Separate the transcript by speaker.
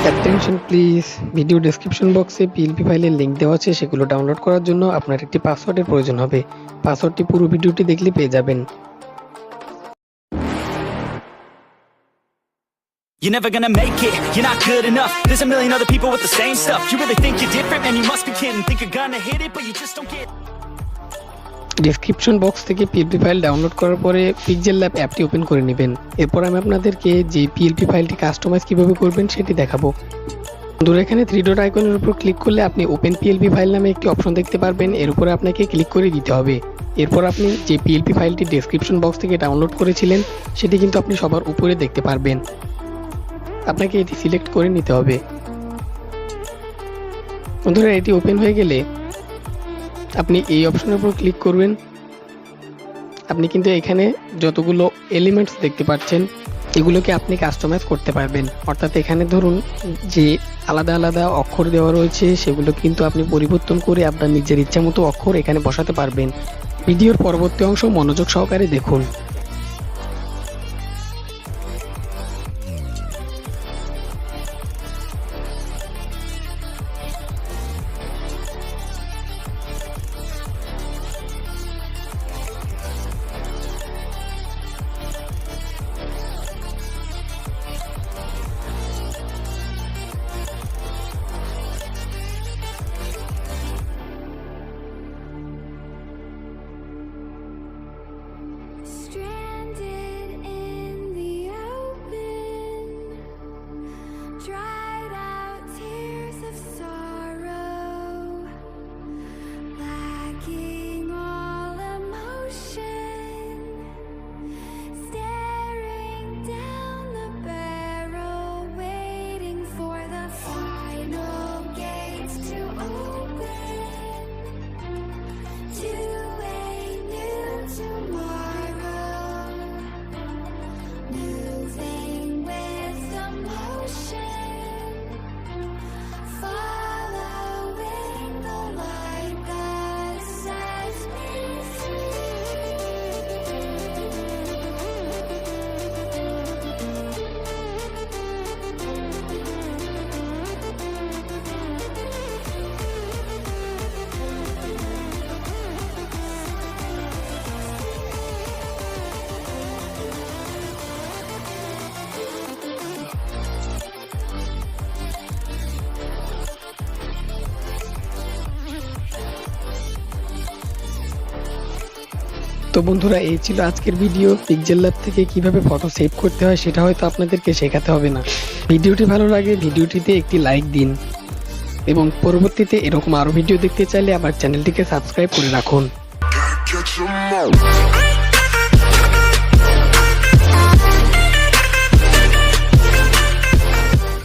Speaker 1: Attention please, video description বক্সে PLP ফাইলের link দেওয়া আছে, সেগুলো ডাউনলোড করার জন্য আপনার একটি পাসওয়ার্ডের প্রয়োজন হবে। পাসওয়ার্ডটি পুরো ভিডিওটি দেখলে পেয়ে যাবেন।
Speaker 2: You're never gonna make it, you're not good enough. There's a million other people with the same stuff. You really think you're different, man, you must be kidding. Think you're gonna hit it, but you just don't get.
Speaker 1: Description box থেকে PLP file download করার পরে pixel lab অ্যাপটি open করে নেবেন। এরপর আমি আপনাদেরকে যে পিএলপি ফাইলটি কাস্টমাইজ কিভাবে করবেন সেটি দেখাবো। বন্ধুরা, এখানে 3 ডট আইকনের উপর ক্লিক করলে আপনি ওপেন পিএলপি ফাইল নামে একটি অপশন দেখতে পারবেন। এর উপরে আপনাকে ক্লিক করে দিতে হবে। এরপর আপনি যে পিএলপি ফাইলটি ডেসক্রিপশন বক্স থেকে ডাউনলোড করেছিলেন সেটি কিন্তু আপনি সবার উপরে দেখতে পারবেন। আপনাকে এটি সিলেক্ট করে নিতে হবে। বন্ধুরা, এটি ওপেন হয়ে গেলে আপনি এই অপশনের উপর ক্লিক করবেন। আপনি কিন্তু এখানে যতগুলো এলিমেন্টস দেখতে পাচ্ছেন এগুলোকে আপনি কাস্টমাইজ করতে পারবেন। অর্থাৎ এখানে ধরুন যে আলাদা আলাদা অক্ষর দেওয়া রয়েছে সেগুলো কিন্তু আপনি পরিবর্তন করে আপনার নিজের ইচ্ছা মতো অক্ষর এখানে বসাতে পারবেন। ভিডিওর পরবর্তী অংশ মনোযোগ সহকারে দেখুন।
Speaker 3: Stranded in the open, dried out tears of sorrow, lacking all emotion, staring down the barrel, waiting for the final gates to open to a new tomorrow. Moving with emotion, following the light that sets me
Speaker 1: তো বন্ধুরা, এই ছিল আজকের video. Pixel lab থেকে কিভাবে photo save করতে হয় সেটা হয়তো আপনাদেরকে শেখাতে হবে না। ভিডিওটি ভালো লাগে ভিডিওটিতে একটি লাইক দিন এবং পরবর্তীতে এরকম আরো ভিডিও দেখতে চাইলে আমার চ্যানেলটিকে সাবস্ক্রাইব করে রাখুন।